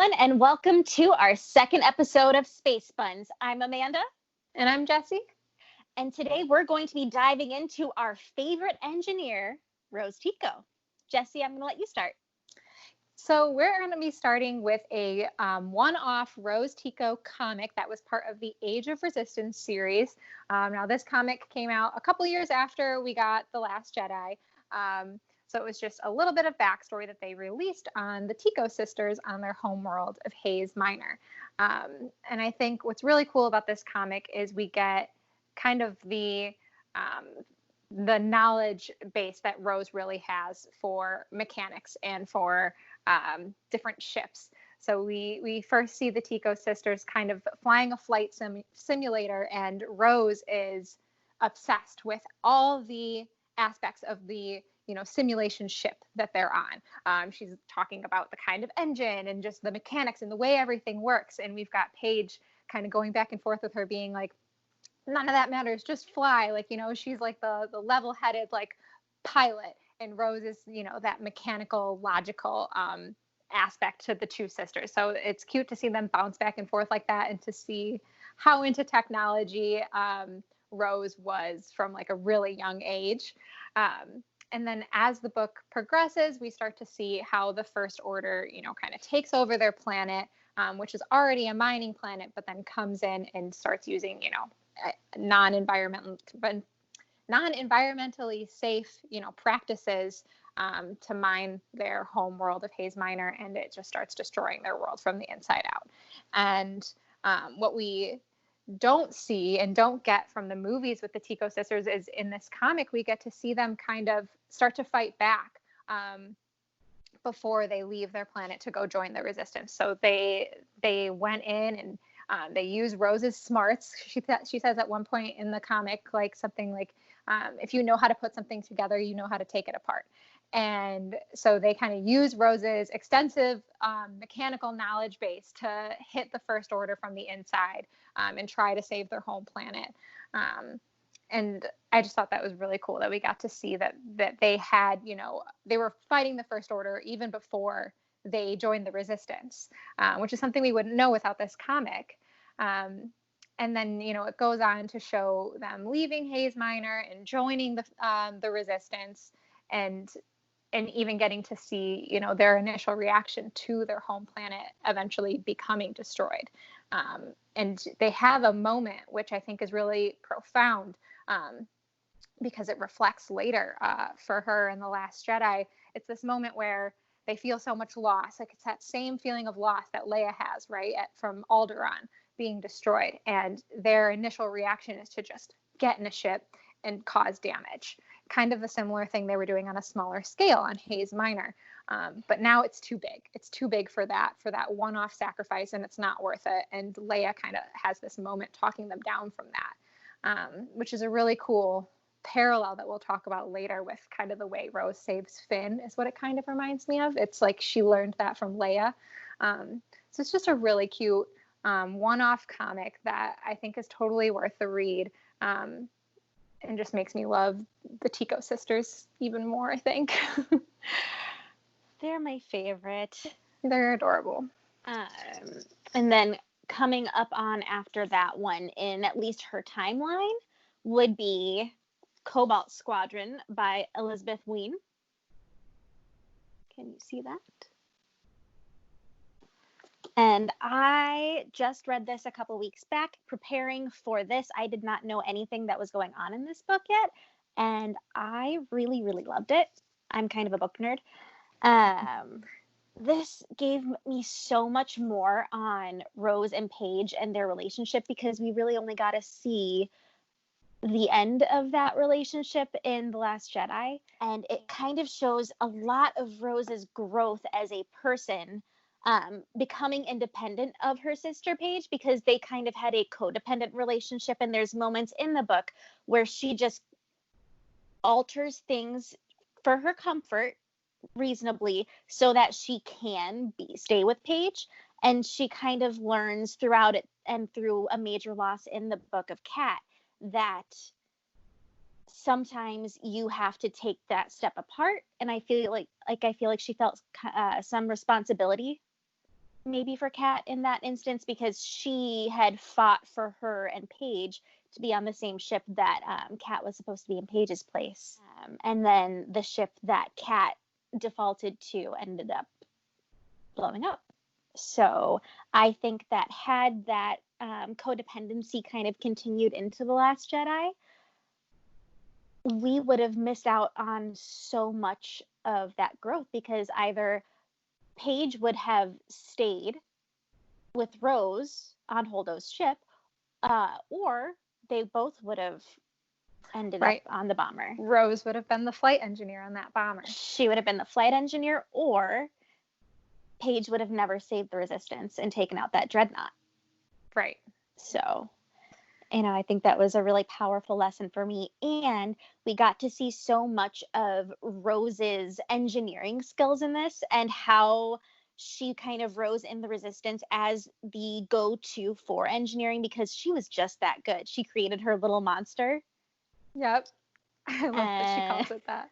everyone, and welcome to our second episode of Space Buns. I'm Amanda. And I'm Jessie. And today we're going to be diving into our favorite engineer, Rose Tico. Jessie, I'm going to let you start. So we're going to be starting with a one-off Rose Tico comic that was part of the Age of Resistance series. Now, this comic came out a couple years after we got The Last Jedi. So it was just a little bit of backstory that they released on the Tico sisters on their homeworld of Hayes Minor. And I think what's really cool about this comic is we get kind of the knowledge base that Rose really has for mechanics and for different ships. So we first see the Tico sisters kind of flying a flight simulator, and Rose is obsessed with all the aspects of the simulation ship that they're on. She's talking about the kind of engine and just the mechanics and the way everything works. And we've got Paige kind of going back and forth with her being like, none of that matters, just fly. Like, she's like the level-headed like pilot, and Rose is, that mechanical, logical aspect to the two sisters. So it's cute to see them bounce back and forth like that, and to see how into technology Rose was from like a really young age. And then as the book progresses, we start to see how the First Order, kind of takes over their planet, which is already a mining planet, but then comes in and starts using, non-environmentally safe, practices to mine their home world of Hayes Minor, and it just starts destroying their world from the inside out. And what we don't see and don't get from the movies with the Tico sisters is in this comic we get to see them kind of start to fight back before they leave their planet to go join the resistance. So they went in and they use Rose's smarts. She says at one point in the comic, like something like, if you know how to put something together, you know how to take it apart. And so they kind of use Rose's extensive mechanical knowledge base to hit the First Order from the inside and try to save their home planet. And I just thought that was really cool that we got to see that they had, they were fighting the First Order even before they joined the Resistance, which is something we wouldn't know without this comic. And then, it goes on to show them leaving Hayes Minor and joining the Resistance, and even getting to see, their initial reaction to their home planet eventually becoming destroyed. And they have a moment, which I think is really profound, because it reflects later for her in The Last Jedi. It's this moment where they feel so much loss. Like, it's that same feeling of loss that Leia has, right, from Alderaan being destroyed. And their initial reaction is to just get in a ship and cause damage. Kind of a similar thing they were doing on a smaller scale on Hayes Minor. But now it's too big. It's too big for that one-off sacrifice, and it's not worth it. And Leia kind of has this moment talking them down from that, which is a really cool parallel that we'll talk about later with kind of the way Rose saves Finn is what it kind of reminds me of. It's like she learned that from Leia. So it's just a really cute one-off comic that I think is totally worth the read. And just makes me love the Tico sisters even more, I think. They're my favorite. They're adorable. And then coming up on after that one in at least her timeline would be Cobalt Squadron by Elizabeth Wein. Can you see that? And I just read this a couple weeks back. Preparing for this, I did not know anything that was going on in this book yet, and I really, really loved it. I'm kind of a book nerd. This gave me so much more on Rose and Paige and their relationship, because we really only got to see the end of that relationship in The Last Jedi, and it kind of shows a lot of Rose's growth as a person, becoming independent of her sister Paige, because they kind of had a codependent relationship. And there's moments in the book where she just alters things for her comfort reasonably so that she can stay with Paige. And she kind of learns throughout it, and through a major loss in the book of Cat, that sometimes you have to take that step apart. And I feel like she felt some responsibility maybe for Kat in that instance, because she had fought for her and Paige to be on the same ship that Kat was supposed to be in Paige's place. And then the ship that Kat defaulted to ended up blowing up. So I think that had that codependency kind of continued into The Last Jedi, we would have missed out on so much of that growth, because either Paige would have stayed with Rose on Holdo's ship, or they both would have ended up on the bomber. Rose would have been the flight engineer on that bomber. She would have been the flight engineer, or Paige would have never saved the Resistance and taken out that dreadnought. Right. So, I think that was a really powerful lesson for me. And we got to see so much of Rose's engineering skills in this, and how she kind of rose in the Resistance as the go-to for engineering, because she was just that good. She created her little monster. Yep. I love that she calls it that.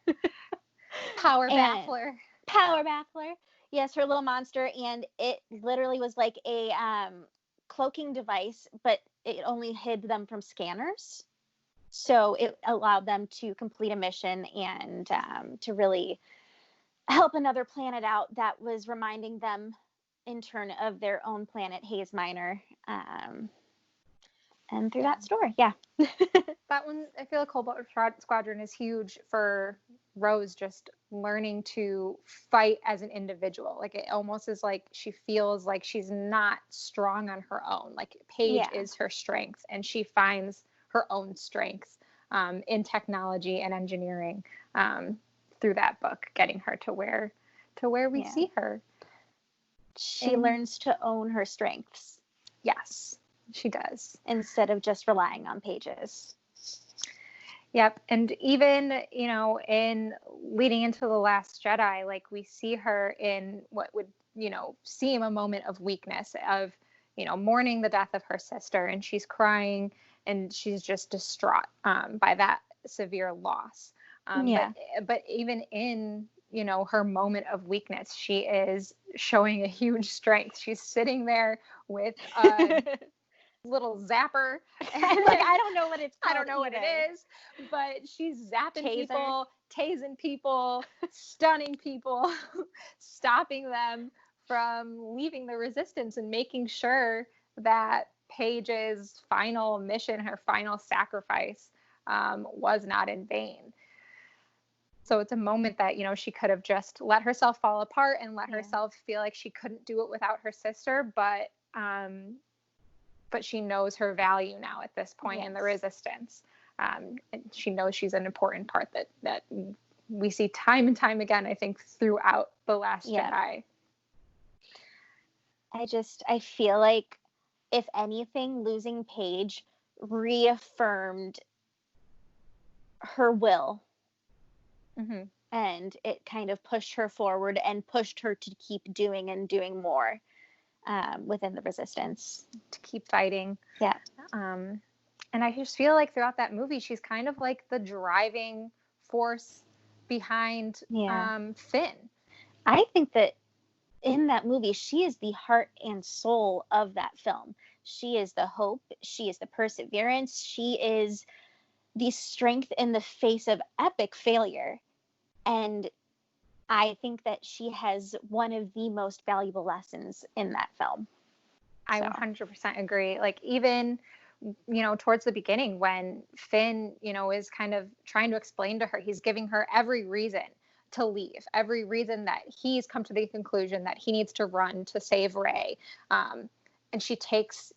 Power baffler. Power baffler. Yes, her little monster. And it literally was like a cloaking device, but it only hid them from scanners. So it allowed them to complete a mission and to really help another planet out that was reminding them in turn of their own planet, Haze Minor. And through that story, yeah. That one, I feel like Cobalt Squadron is huge for Rose just learning to fight as an individual. Like, it almost is like she feels like she's not strong on her own. Like, Paige is her strength, and she finds her own strength in technology and engineering through that book, getting her to where we see her. She learns to own her strengths. Yes, she does. Instead of just relying on Paige's. Yep. And even, in leading into The Last Jedi, like, we see her in what would, seem a moment of weakness, of, mourning the death of her sister, and she's crying and she's just distraught by that severe loss. But even in, her moment of weakness, she is showing a huge strength. She's sitting there with little zapper, and I don't know what it's called. I don't know what it is, but she's zapping people, tasing people, stunning people, stopping them from leaving the Resistance, and making sure that Paige's final mission, her final sacrifice, was not in vain. So it's a moment that, she could have just let herself fall apart and let herself feel like she couldn't do it without her sister, but she knows her value now at this point in the Resistance. And she knows she's an important part that we see time and time again, I think, throughout The Last Jedi. I feel like, if anything, losing Paige reaffirmed her will. Mm-hmm. And it kind of pushed her forward and pushed her to keep doing more. Within the Resistance, to keep fighting. Yeah. And I just feel like throughout that movie, she's kind of like the driving force behind Finn. I think that in that movie, she is the heart and soul of that film. She is the hope. She is the perseverance. She is the strength in the face of epic failure. And I think that she has one of the most valuable lessons in that film. I 100% agree. Like, even, towards the beginning, when Finn, is kind of trying to explain to her, he's giving her every reason to leave, every reason that he's come to the conclusion that he needs to run to save Rey. And she takes,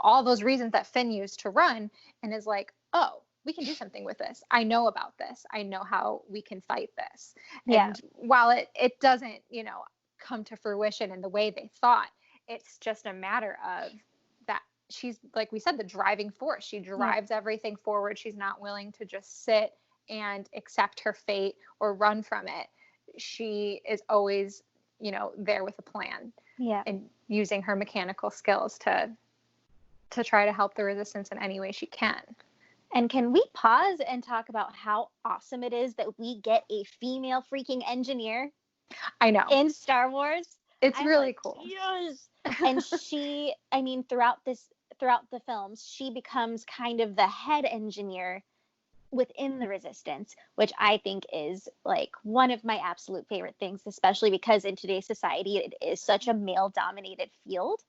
all those reasons that Finn used to run, and is like, oh, we can do something with this. I know about this. I know how we can fight this. And while it doesn't, come to fruition in the way they thought, it's just a matter of that she's, like we said, the driving force. She drives everything forward. She's not willing to just sit and accept her fate or run from it. She is always, there with a plan. Yeah. And using her mechanical skills to try to help the Resistance in any way she can. And can we pause and talk about how awesome it is that we get a female freaking engineer? I know. In Star Wars? It's I'm really like, cool. yes. And she, I mean, throughout the films, she becomes kind of the head engineer within the resistance, which I think is like one of my absolute favorite things, especially because in today's society, it is such a male dominated field.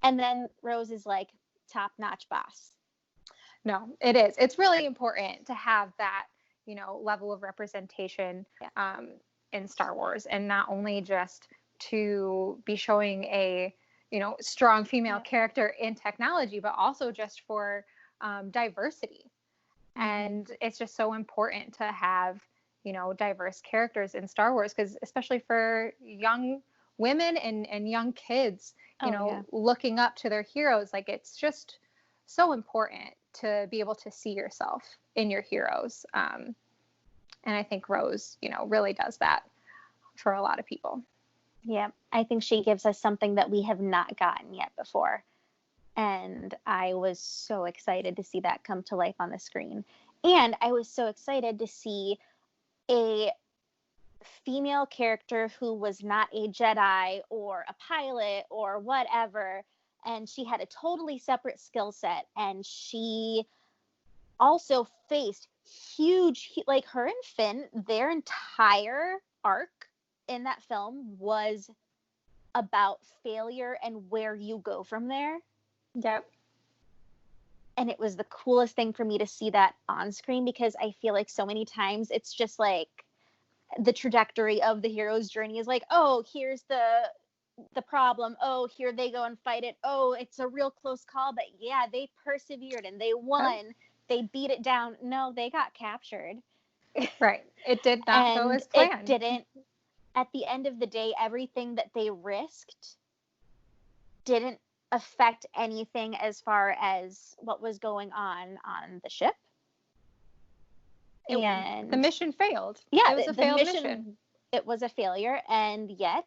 And then Rose is like top notch boss. No, it is. It's really important to have that, level of representation Yeah. in Star Wars, and not only just to be showing a, strong female character in technology, but also just for diversity. And it's just so important to have, diverse characters in Star Wars, because especially for young women and young kids, looking up to their heroes, like it's just so important to be able to see yourself in your heroes. And I think Rose, really does that for a lot of people. Yeah, I think she gives us something that we have not gotten yet before. And I was so excited to see that come to life on the screen. And I was so excited to see a female character who was not a Jedi or a pilot or whatever. And she had a totally separate skill set. And she also faced huge, like her and Finn, their entire arc in that film was about failure and where you go from there. Yep. And it was the coolest thing for me to see that on screen, because I feel like so many times it's just like the trajectory of the hero's journey is like, oh, here's the problem. Oh, here they go and fight it. Oh, it's a real close call, but yeah, they persevered and they won. Yep. They beat it down. No, they got captured. Right. It did not go as planned. It didn't. At the end of the day, everything that they risked didn't affect anything as far as what was going on the ship. And the mission failed. Yeah, it was a failed mission. It was a failure, and yet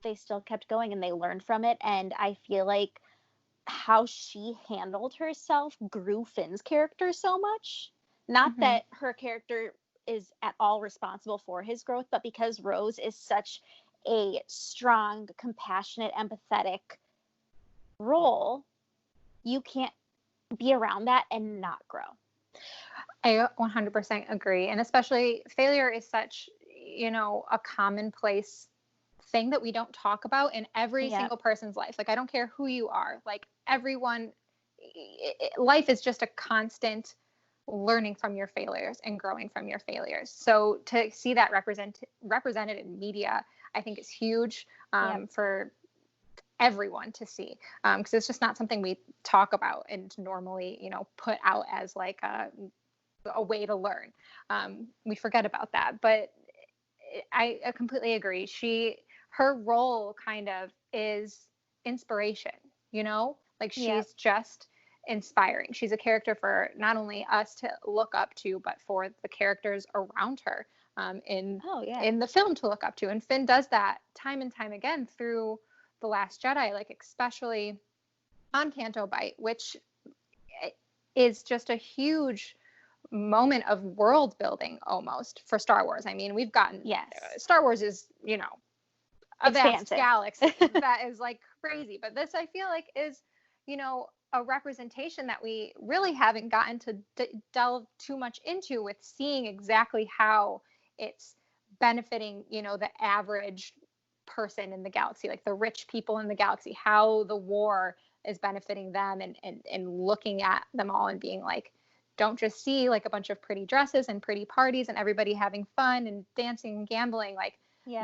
they still kept going and they learned from it. And I feel like how she handled herself grew Finn's character so much. Not that her character is at all responsible for his growth, but because Rose is such a strong, compassionate, empathetic role, you can't be around that and not grow. I 100% agree. And especially failure is such, a commonplace thing that we don't talk about in every single person's life. Like, I don't care who you are, like everyone, life is just a constant learning from your failures and growing from your failures. So to see that represented in media, I think is huge for everyone to see, because it's just not something we talk about and normally, put out as like a way to learn. We forget about that, but I completely agree. Her role kind of is inspiration, like she's just inspiring. She's a character for not only us to look up to, but for the characters around her in the film to look up to. And Finn does that time and time again through The Last Jedi, like especially on Canto Bight, which is just a huge moment of world building almost for Star Wars. I mean, we've gotten Star Wars is, a vast galaxy that is like crazy, but this I feel like is, a representation that we really haven't gotten to delve too much into, with seeing exactly how it's benefiting, the average person in the galaxy, like the rich people in the galaxy, how the war is benefiting them, and looking at them all and being like, don't just see like a bunch of pretty dresses and pretty parties and everybody having fun and dancing and gambling. Like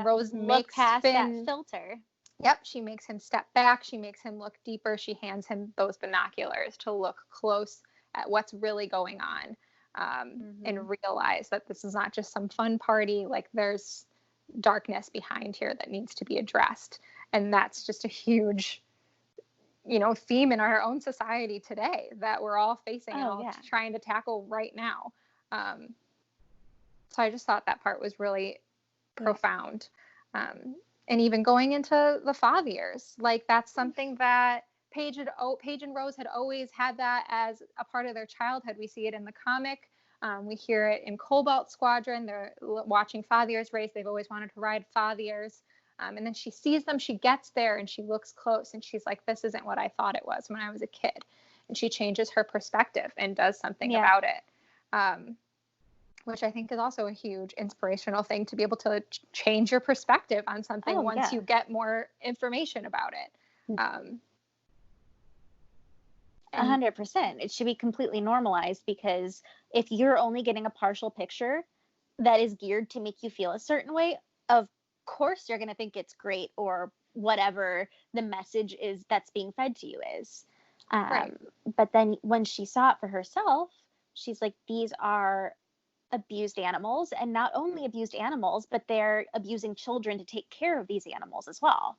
Rose makes past Finn, that filter. Yep, she makes him step back. She makes him look deeper. She hands him those binoculars to look close at what's really going on, and realize that this is not just some fun party. Like, there's darkness behind here that needs to be addressed. And that's just a huge, theme in our own society today that we're all facing and trying to tackle right now. So I just thought that part was really profound. And even going into the 5 years, like that's something that Paige and Rose had always had that as a part of their childhood. We see it in the comic. We hear it in Cobalt Squadron. They're watching Fathiers race. They've always wanted to ride Fathiers. And then she sees them, she gets there and she looks close and she's like, this isn't what I thought it was when I was a kid. And she changes her perspective and does something about it. Which I think is also a huge inspirational thing, to be able to change your perspective on something once you get more information about it. 100%. It should be completely normalized, because if you're only getting a partial picture that is geared to make you feel a certain way, of course you're going to think it's great, or whatever the message is that's being fed to you is. But then when she saw it for herself, she's like, these are abused animals, and not only abused animals, but they're abusing children to take care of these animals as well.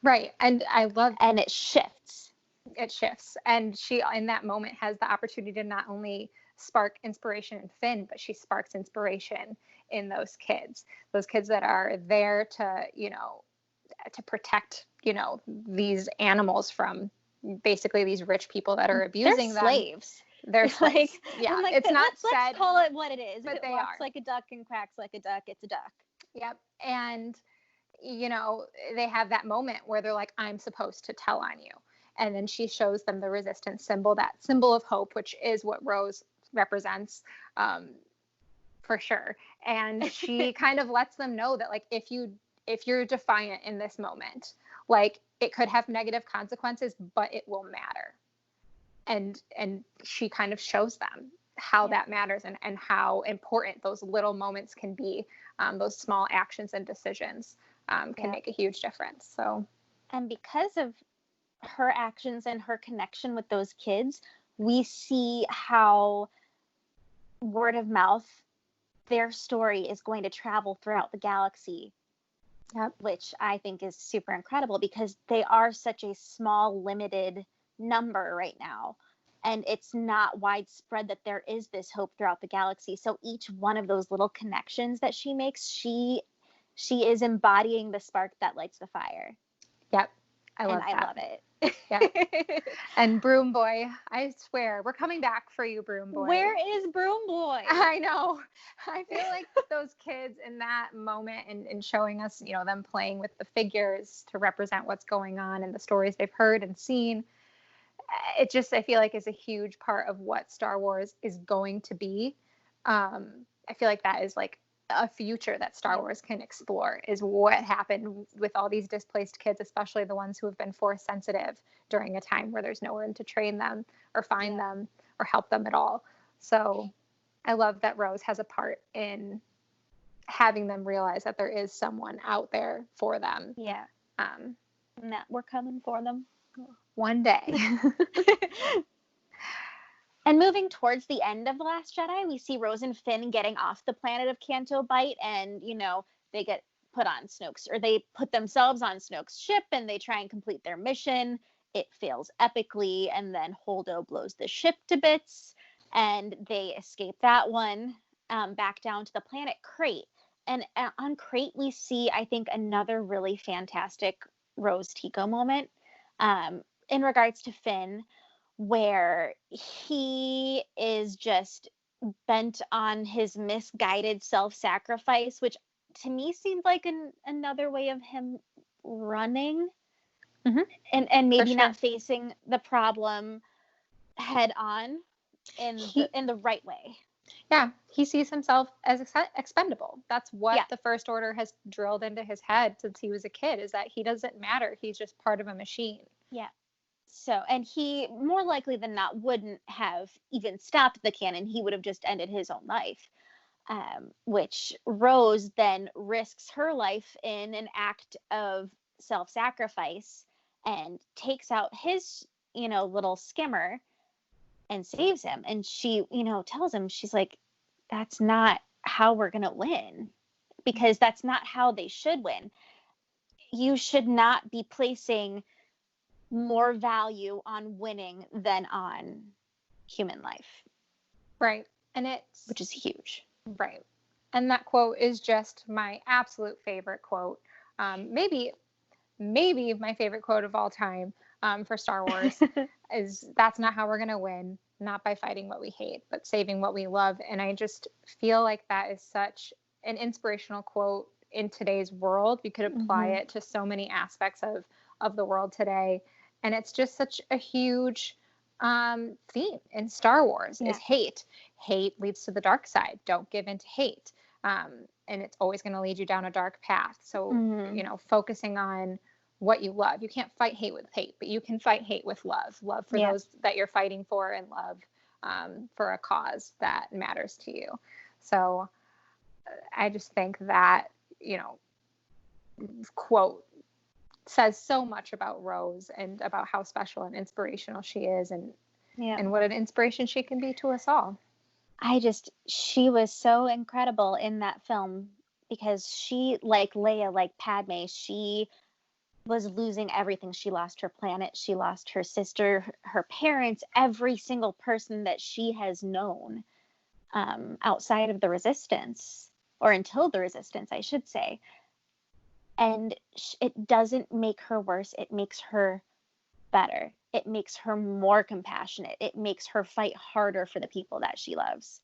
Right. And I love, and it shifts. And she, in that moment, has the opportunity to not only spark inspiration in Finn, but she sparks inspiration in those kids that are there to, to protect, these animals from basically these rich people that are abusing them. Slaves. They're slaves. Like, it's not said. Let's call it what it is. But if it they walks are like a duck and quacks like a duck, it's a duck. Yep. And, they have that moment where they're like, I'm supposed to tell on you. And then she shows them the resistance symbol, that symbol of hope, which is what Rose represents, for sure. And she kind of lets them know that, like, if you're defiant in this moment, like, it could have negative consequences, but it will matter. And she kind of shows them how that matters, and how important those little moments can be. Those small actions and decisions can make a huge difference. So, and because of her actions and her connection with those kids, we see how word of mouth, their story is going to travel throughout the galaxy. Which I think is super incredible, because they are such a small, limited number right now. And it's not widespread that there is this hope throughout the galaxy. So each one of those little connections that she makes, she is embodying the spark that lights the fire. Yep. I love it. Yeah. And Broom Boy, I swear, we're coming back for you, Broom Boy. Where is Broom Boy? I know. I feel like those kids in that moment, and showing us, them playing with the figures to represent what's going on and the stories they've heard and seen. It just, I feel like, is a huge part of what Star Wars is going to be. I feel like that is like a future that Star Wars can explore, is what happened with all these displaced kids, especially the ones who have been force sensitive during a time where there's nowhere to train them or find them or help them at all. So I love that Rose has a part in having them realize that there is someone out there for them. Yeah. And that we're coming for them one day. And moving towards the end of The Last Jedi, we see Rose and Finn getting off the planet of Canto Bight, and, they get put on Snoke's, or they put themselves on Snoke's ship, and they try and complete their mission. It fails epically, and then Holdo blows the ship to bits, and they escape that one, back down to the planet Crate. And on Crate, we see, I think, another really fantastic Rose Tico moment, in regards to Finn, where he is just bent on his misguided self-sacrifice, which to me seemed like another way of him running, and maybe not facing the problem head on in the right way. Yeah, he sees himself as expendable. That's what the First Order has drilled into his head since he was a kid, is that he doesn't matter. He's just part of a machine. Yeah. So, and he more likely than not wouldn't have even stopped the cannon. He would have just ended his own life, which Rose then risks her life in an act of self-sacrifice and takes out his, little skimmer and saves him. And she, tells him, she's like, that's not how we're going to win, because that's not how they should win. You should not be placing more value on winning than on human life. Right. Which is huge. Right. And that quote is just my absolute favorite quote. Maybe my favorite quote of all time, for Star Wars is, that's not how we're going to win, not by fighting what we hate, but saving what we love. And I just feel like that is such an inspirational quote in today's world. We could apply Mm-hmm. it to so many aspects of the world today. And it's just such a huge theme in Star Wars is Yeah. hate. Hate leads to the dark side. Don't give in to hate. And it's always going to lead you down a dark path. So, Mm-hmm. you know, focusing on what you love. You can't fight hate with hate, but you can fight hate with love. Love for Yeah. those that you're fighting for, and love for a cause that matters to you. So I just think that, you know, quote says so much about Rose and about how special and inspirational she is, Yeah. and what an inspiration she can be to us all. She was so incredible in that film because she, like Leia, like Padme, she was losing everything. She lost her planet, she lost her sister, her parents, every single person that she has known outside of the Resistance, or until the Resistance, I should say. And it doesn't make her worse, it makes her better. It makes her more compassionate. It makes her fight harder for the people that she loves.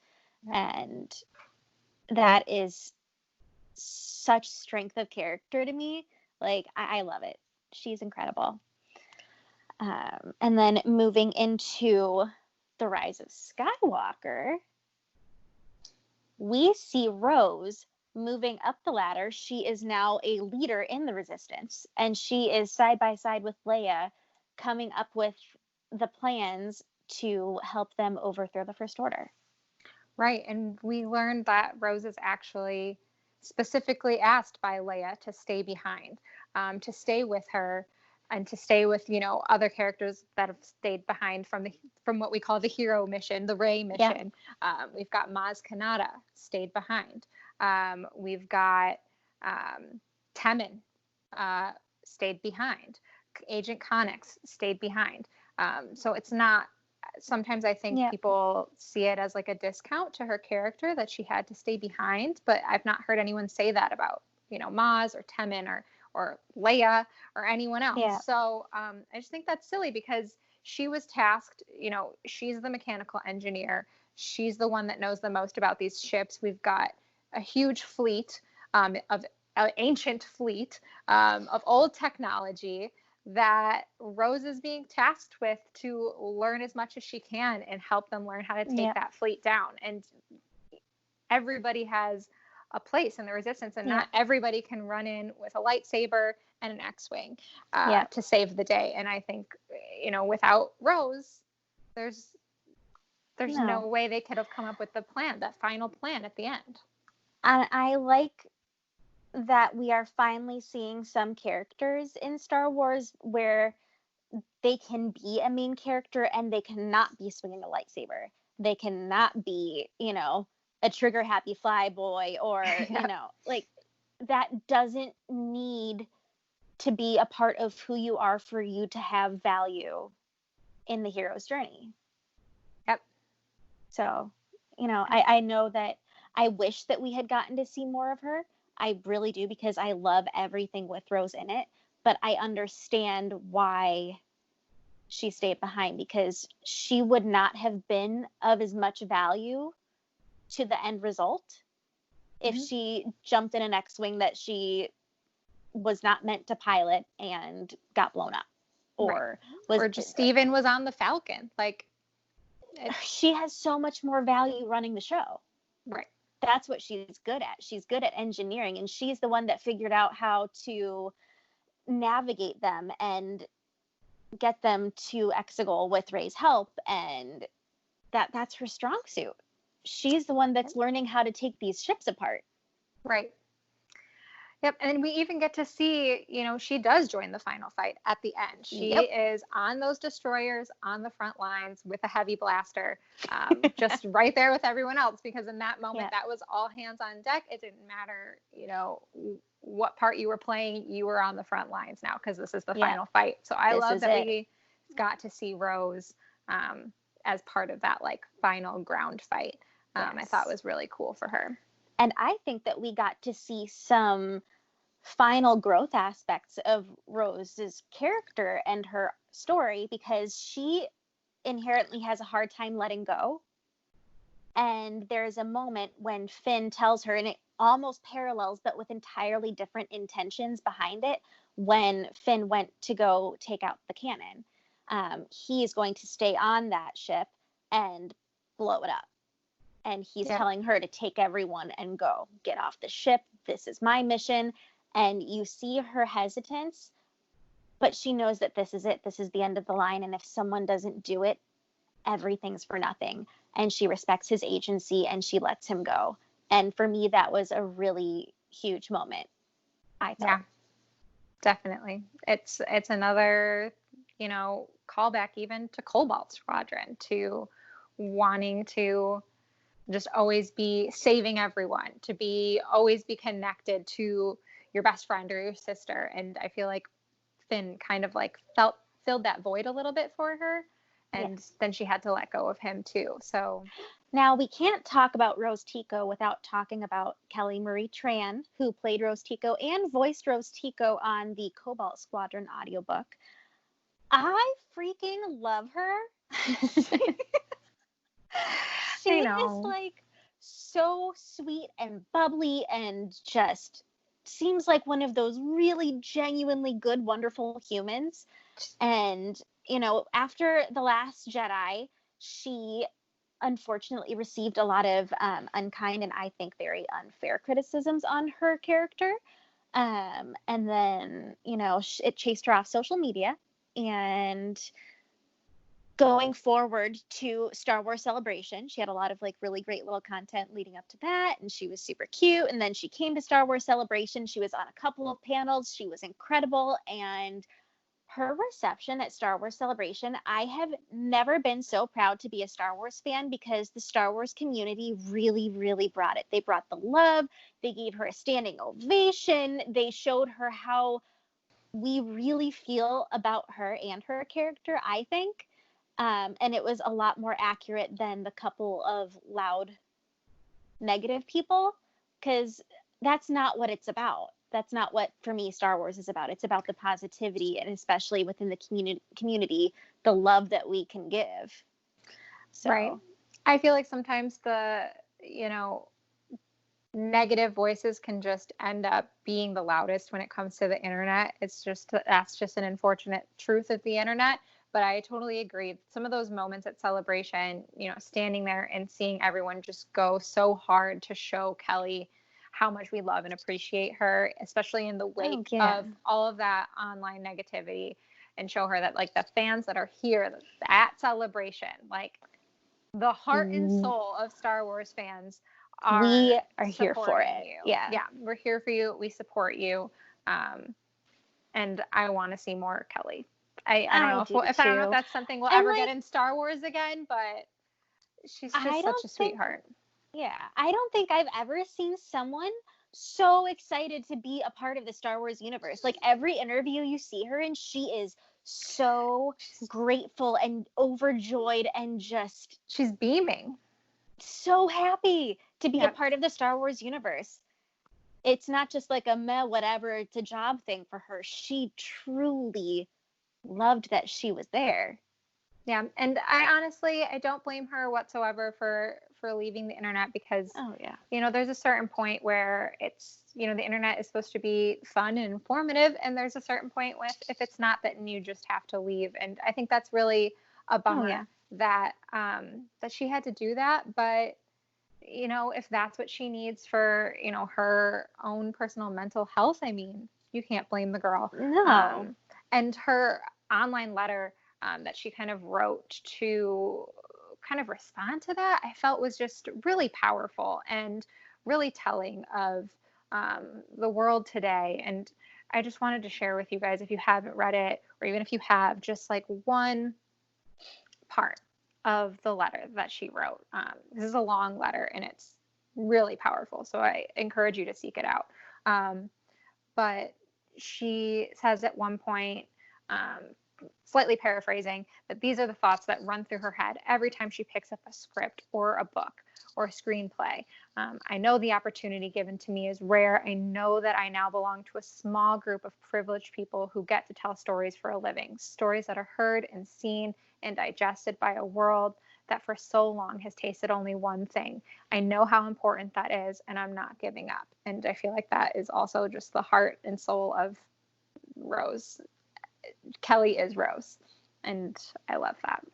Yeah. And that is such strength of character to me. Like, I love it. She's incredible. And then moving into The Rise of Skywalker, we see Rose moving up the ladder. She is now a leader in the Resistance, and she is side by side with Leia, coming up with the plans to help them overthrow the First Order. Right. And we learned that Rose is actually specifically asked by Leia to stay behind, to stay with her, and to stay with, you know, other characters that have stayed behind from what we call the hero mission, the Rey mission. We've got Maz Kanata stayed behind. We've got Temin stayed behind. Agent Connix stayed behind. So it's not. Sometimes I think people see it as like a discount to her character that she had to stay behind, but I've not heard anyone say that about, you know, Maz or Temin or Leia or anyone else. Yeah. So I just think that's silly because she was tasked, you know, she's the mechanical engineer. She's the one that knows the most about these ships. We've got a huge fleet of an ancient fleet of old technology that Rose is being tasked with to learn as much as she can and help them learn how to take that fleet down. And everybody has a place in the Resistance, and not everybody can run in with a lightsaber and an X-Wing to save the day. And I think, you know, without Rose, there's no way they could have come up with the plan, that final plan at the end. And I like that we are finally seeing some characters in Star Wars where they can be a main character and they cannot be swinging a lightsaber. They cannot be, you know, a trigger happy flyboy or, you know, like that doesn't need to be a part of who you are for you to have value in the hero's journey. Yep. So, you know, I know that I wish that we had gotten to see more of her. I really do, because I love everything with Rose in it, but I understand why she stayed behind, because she would not have been of as much value to the end result if she jumped in an X-Wing that she was not meant to pilot and got blown up, or just even was on the Falcon. Like, she has so much more value running the show. Right. That's what she's good at. She's good at engineering, and she's the one that figured out how to navigate them and get them to Exegol with Rey's help, and that's her strong suit. She's the one that's learning how to take these ships apart. Right. Yep. And we even get to see, you know, she does join the final fight at the end. She is on those destroyers on the front lines with a heavy blaster, just right there with everyone else, because in that moment, that was all hands on deck. It didn't matter, you know, what part you were playing, you were on the front lines now, because this is the final fight. So I love that we got to see Rose as part of that, like, final ground fight. I thought was really cool for her. And I think that we got to see some final growth aspects of Rose's character and her story, because she inherently has a hard time letting go. And there's a moment when Finn tells her, and it almost parallels, but with entirely different intentions behind it. When Finn went to go take out the cannon, he is going to stay on that ship and blow it up. And he's telling her to take everyone and go get off the ship. This is my mission. And you see her hesitance, but she knows that this is it. This is the end of the line. And if someone doesn't do it, everything's for nothing. And she respects his agency and she lets him go. And for me, that was a really huge moment, I thought. Yeah, definitely. It's another, callback even to Cobalt Squadron, to wanting to just always be saving everyone, to always be connected to your best friend or your sister. And I feel like Finn kind of like filled that void a little bit for her. And then she had to let go of him too. So now we can't talk about Rose Tico without talking about Kelly Marie Tran, who played Rose Tico and voiced Rose Tico on the Cobalt Squadron audiobook. I freaking love her. She is like so sweet and bubbly and just seems like one of those really genuinely good, wonderful humans. And, after The Last Jedi, she unfortunately received a lot of unkind and I think very unfair criticisms on her character. And then, it chased her off social media. And going forward to Star Wars Celebration, she had a lot of like really great little content leading up to that, and she was super cute. And then she came to Star Wars Celebration. She was on a couple of panels. She was incredible. And her reception at Star Wars Celebration, I have never been so proud to be a Star Wars fan, because the Star Wars community really, really brought it. They brought the love. They gave her a standing ovation. They showed her how we really feel about her and her character, I think. And it was a lot more accurate than the couple of loud negative people, because that's not what it's about. That's not what, for me, Star Wars is about. It's about the positivity, and especially within the community, the love that we can give. So. Right. I feel like sometimes the, negative voices can just end up being the loudest when it comes to the internet. That's just an unfortunate truth of the internet. But I totally agree. Some of those moments at Celebration, standing there and seeing everyone just go so hard to show Kelly how much we love and appreciate her, especially in the wake of all of that online negativity, and show her that like the fans that are here at Celebration, like the heart and soul of Star Wars fans we are here for it. You. Yeah, we're here for you. We support you. And I want to see more Kelly. I don't know if that's something we'll ever get in Star Wars again, but she's just such a sweetheart. Yeah, I don't think I've ever seen someone so excited to be a part of the Star Wars universe. Like every interview you see her in, she is so grateful and overjoyed and just... she's beaming. So happy to be a part of the Star Wars universe. It's not just like a meh, whatever, it's a job thing for her. She truly loved that she was there. Yeah, and I don't blame her whatsoever for leaving the internet, because there's a certain point where it's the internet is supposed to be fun and informative, and there's a certain point with if it's not, then you just have to leave. And I think that's really a bummer that she had to do that. But if that's what she needs for her own personal mental health, I mean, you can't blame the girl. No. And her online letter that she kind of wrote to kind of respond to that, I felt was just really powerful and really telling of the world today. And I just wanted to share with you guys, if you haven't read it, or even if you have, just like one part of the letter that she wrote. This is a long letter and it's really powerful, so I encourage you to seek it out. But she says at one point, slightly paraphrasing, that these are the thoughts that run through her head every time she picks up a script or a book or a screenplay. I know the opportunity given to me is rare. I know that I now belong to a small group of privileged people who get to tell stories for a living, stories that are heard and seen and digested by a world that for so long has tasted only one thing. I know how important that is, and I'm not giving up. And I feel like that is also just the heart and soul of Rose. Kelly is Rose, and I love that.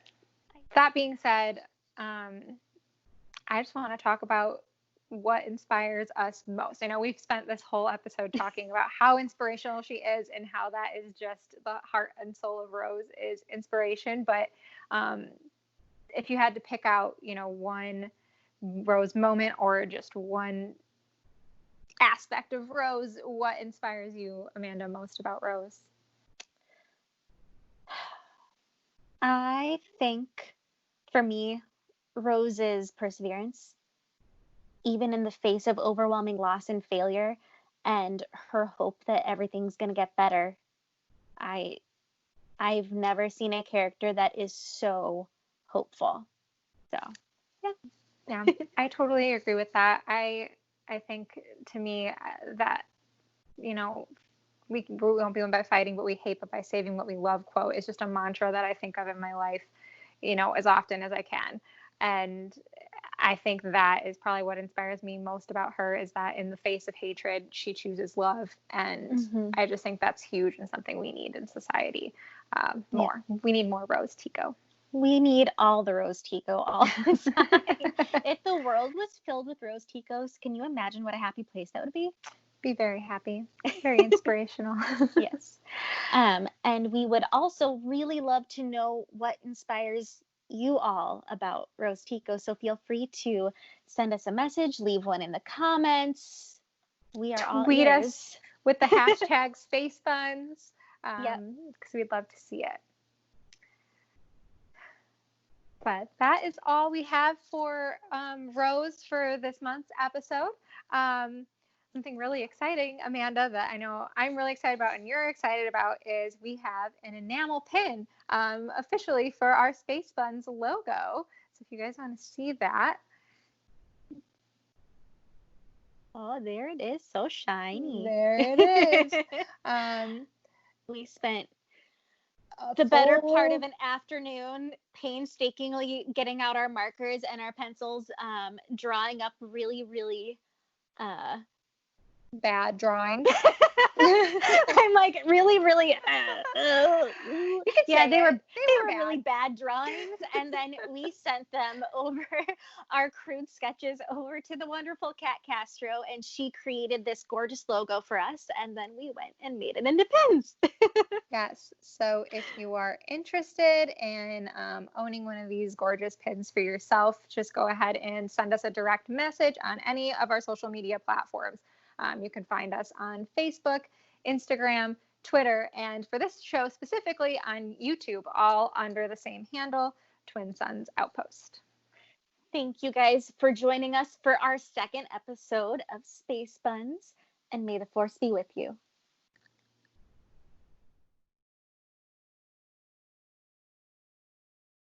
That being said, I just want to talk about what inspires us most. I know we've spent this whole episode talking about how inspirational she is and how that is just the heart and soul of Rose is inspiration. But if you had to pick out, one Rose moment or just one aspect of Rose, what inspires you, Amanda, most about Rose? I think for me, Rose's perseverance, even in the face of overwhelming loss and failure, and her hope that everything's going to get better. I've never seen a character that is so hopeful. So, yeah, I totally agree with that. I think to me that, we won't be won by fighting, but we hate but by saving what we love quote is just a mantra that I think of in my life, as often as I can. And I think that is probably what inspires me most about her, is that in the face of hatred, she chooses love. And I just think that's huge and something we need in society more. Yeah. We need more Rose Tico. We need all the Rose Tico all the time. If the world was filled with Rose Ticos, can you imagine what a happy place that would be? Be very happy. Very inspirational. Yes. And we would also really love to know what inspires you all about Rose Tico. So feel free to send us a message, leave one in the comments. We are all Tweet ears. Us with the hashtag #SpaceBuns, because we'd love to see it. But that is all we have for Rose for this month's episode. Something really exciting, Amanda, that I know I'm really excited about and you're excited about is we have an enamel pin officially for our Space Buns logo. So if you guys want to see that. Oh, there it is. So shiny. There it is. We spent the better part of an afternoon painstakingly getting out our markers and our pencils, drawing up really, really bad drawings. I'm like really, really. Yeah, they were really bad drawings, and then we sent them over our crude sketches over to the wonderful Kat Castro, and she created this gorgeous logo for us, and then we went and made it into pins. Yes. So if you are interested in owning one of these gorgeous pins for yourself, just go ahead and send us a direct message on any of our social media platforms. You can find us on Facebook, Instagram, Twitter, and for this show specifically on YouTube, all under the same handle, Twin Suns Outpost. Thank you guys for joining us for our second episode of Space Buns, and may the force be with you.